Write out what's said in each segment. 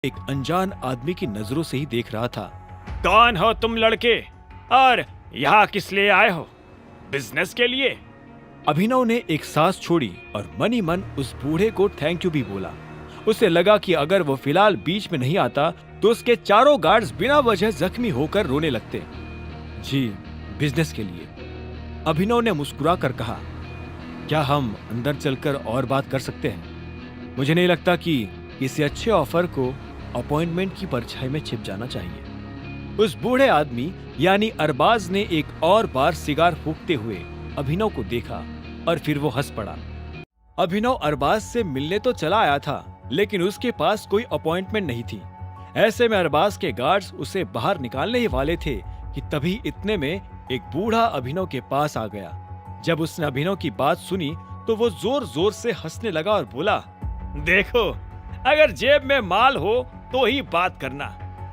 एक अनजान आदमी की नजरों से ही देख रहा था। कौन हो तुम लड़के और यहाँ किस लिए आए हो? बिजनेस के लिए? अभिनव ने एक सांस छोड़ी और मन ही मन उस बूढ़े को थैंक यू भी बोला। उसे लगा कि अगर वो फिलहाल बीच में नहीं आता तो उसके चारों गार्ड्स बिना वजह जख्मी होकर रोने लगते। जी, बिजनेस के लिए। अभिनव ने मुस्कुरा कर कहा, क्या हम अंदर चलकर और बात कर सकते हैं? मुझे नहीं लगता कि किसी अच्छे ऑफर को अपॉइंटमेंट की परछाई में छिप जाना चाहिए। उस बूढ़े आदमी यानी अरबाज ने एक और बार सिगार फूंकते हुए अभिनव को देखा और फिर वो हंस पड़ा। अभिनव अरबाज से मिलने तो चला आया था, लेकिन उसके पास कोई अपॉइंटमेंट नहीं थी। ऐसे में अरबाज के गार्ड्स उसे बाहर निकालने ही वाले थे कि तभी इतने में एक बूढ़ा अभिनव के पास आ गया। जब उसने अभिनव की बात सुनी तो वो जोर जोर से हंसने लगा और बोला, देखो, अगर जेब में माल हो तो ही बात करना।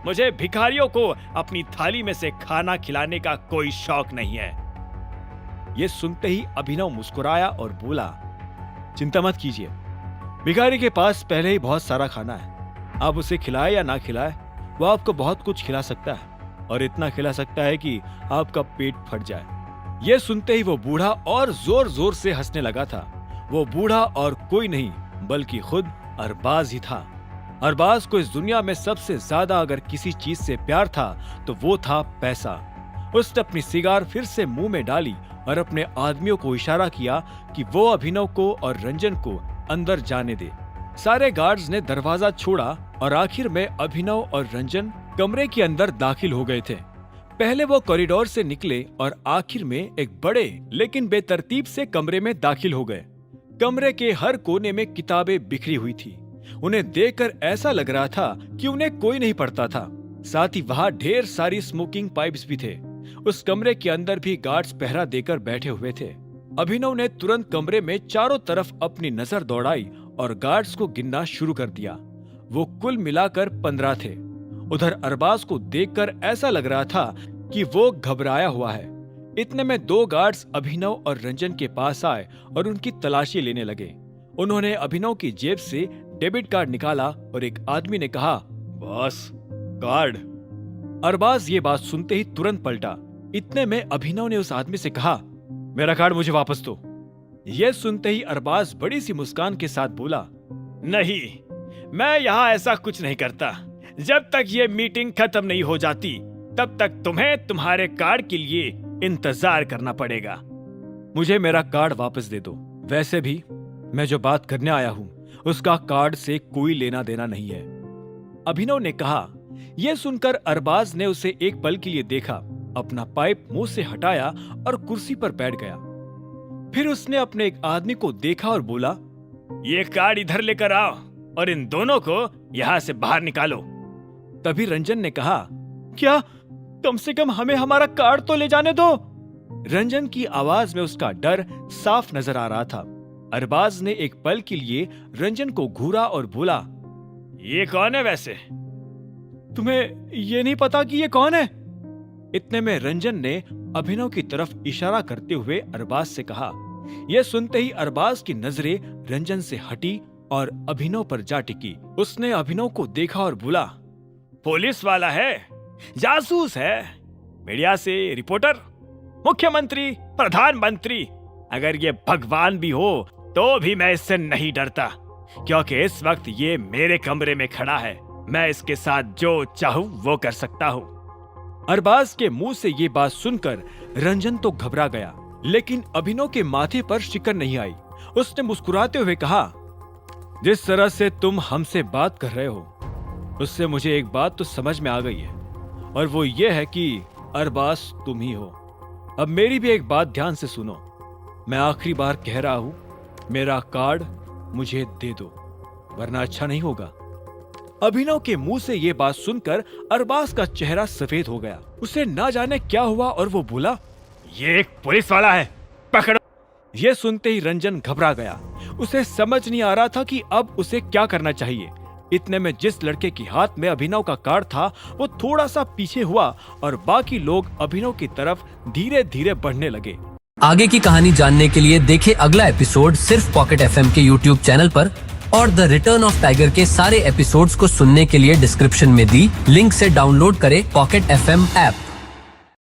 मुझे भिखारियों को अपनी थाली में से खाना खिलाने का कोई शौक नहीं है। ये सुनते ही अभिनव मुस्कुराया और बोला, चिंता मत कीजिए, भिखारी के पास पहले ही बहुत सारा खाना है। आप उसे खिलाए या ना खिलाए, वो आपको बहुत कुछ खिला सकता है और इतना खिला सकता है कि आपका पेट फट जाए। ये सुनते ही वो बूढ़ा और जोर जोर से हंसने लगा था। वो बूढ़ा और कोई नहीं बल्कि खुद अरबाज ही था। अरबाज को इस दुनिया में सबसे ज्यादा अगर किसी चीज से प्यार था तो वो था पैसा। उसने अपनी सिगार फिर से मुंह में डाली और अपने आदमियों को इशारा किया कि वो अभिनव को और रंजन को अंदर जाने दे। सारे गार्ड्स ने दरवाजा छोड़ा और आखिर में अभिनव और रंजन कमरे के अंदर दाखिल हो गए थे। पहले वो कॉरिडोर से निकले और आखिर में एक बड़े लेकिन बेतरतीब से कमरे में दाखिल हो गए। कमरे के हर कोने में किताबें बिखरी हुई थी। उन्हें देखकर ऐसा लग रहा था कि उन्हें कोई नहीं पढ़ता था। साथ ही वहां ढेर सारी स्मोकिंग पाइप्स भी थे। उस कमरे के अंदर भी गार्ड्स पहरा देकर बैठे हुए थे। अभिनव ने तुरंत कमरे में चारों तरफ अपनी नजर दौड़ाई और गार्ड्स को गिनना शुरू कर दिया। वो कुल मिलाकर 15 थे। उधर अरबाज को देखकर ऐसा लग रहा था कि वो घबराया हुआ है। इतने में 2 गार्ड्स अभिनव और रंजन के पास आए और उनकी तलाशी लेने लगे। उन्होंने अभिनव की जेब से डेबिट कार्ड निकाला और एक आदमी ने कहा, बॉस, कार्ड। अरबाज ये बात सुनते ही तुरंत पलटा। इतने में अभिनव ने उस आदमी से कहा, मेरा कार्ड मुझे वापस दो। यह सुनते ही अरबाज बड़ी सी मुस्कान के साथ बोला, नहीं, मैं यहाँ ऐसा कुछ नहीं करता। जब तक ये मीटिंग खत्म नहीं हो जाती तब तक तुम्हें तुम्हारे कार्ड के लिए इंतजार करना पड़ेगा। मुझे मेरा कार्ड वापस दे दो। वैसे भी मैं जो बात करने आया हूँ उसका कार्ड से कोई लेना देना नहीं है, अभिनव ने कहा। यह सुनकर अरबाज ने उसे एक पल के लिए देखा, अपना पाइप मुंह से हटाया और कुर्सी पर बैठ गया। फिर उसने अपने एक आदमी को देखा और बोला, ये कार्ड इधर लेकर आओ और इन दोनों को यहाँ से बाहर निकालो। तभी रंजन ने कहा, क्या? कम से कम हमें हमारा कार्ड तो ले जाने दो। रंजन की आवाज में उसका डर साफ नजर आ रहा था। अरबाज ने एक पल के लिए रंजन को घूरा और बोला, ये कौन है वैसे? तुम्हें ये नहीं पता कि ये कौन है? इतने में रंजन ने अभिनव की तरफ इशारा करते हुए अरबाज से कहा। यह सुनते ही अरबाज की नजरें रंजन से हटी और अभिनव पर जा टिकी। उसने अभिनव को देखा और बोला, पुलिस वाला है, जासूस है, मीडिया से रिपोर्टर, मुख्यमंत्री, प्रधानमंत्री, अगर ये भगवान भी हो तो भी मैं इससे नहीं डरता, क्योंकि इस वक्त ये मेरे कमरे में खड़ा है। मैं इसके साथ जो चाहूं वो कर सकता हूं। अरबाज के मुंह से ये बात सुनकर रंजन तो घबरा गया, लेकिन अभिनव के माथे पर शिकन नहीं आई। उसने मुस्कुराते हुए कहा, जिस तरह से तुम हमसे बात कर रहे हो उससे मुझे एक बात तो समझ में आ गई है, और वो ये है कि अरबाज तुम ही हो। अब मेरी भी एक बात ध्यान से सुनो। मैं आखिरी बार कह रहा हूं, मेरा कार्ड मुझे दे दो, वरना अच्छा नहीं होगा। अभिनव के मुंह से ये बात सुनकर अरबाज का चेहरा सफेद हो गया। उसे ना जाने क्या हुआ और वो बोला, ये एक पुलिस वाला है, पकड़ो। ये सुनते ही रंजन घबरा गया। उसे समझ नहीं आ रहा था कि अब उसे क्या करना चाहिए। इतने में जिस लड़के के हाथ में अभिनव का कार्ड था वो थोड़ा सा पीछे हुआ और बाकी लोग अभिनव की तरफ धीरे धीरे बढ़ने लगे। आगे की कहानी जानने के लिए देखें अगला एपिसोड सिर्फ पॉकेट एफएम के यूट्यूब चैनल पर। और द रिटर्न ऑफ टाइगर के सारे एपिसोड्स को सुनने के लिए डिस्क्रिप्शन में दी लिंक से डाउनलोड करें पॉकेट FM ऐप।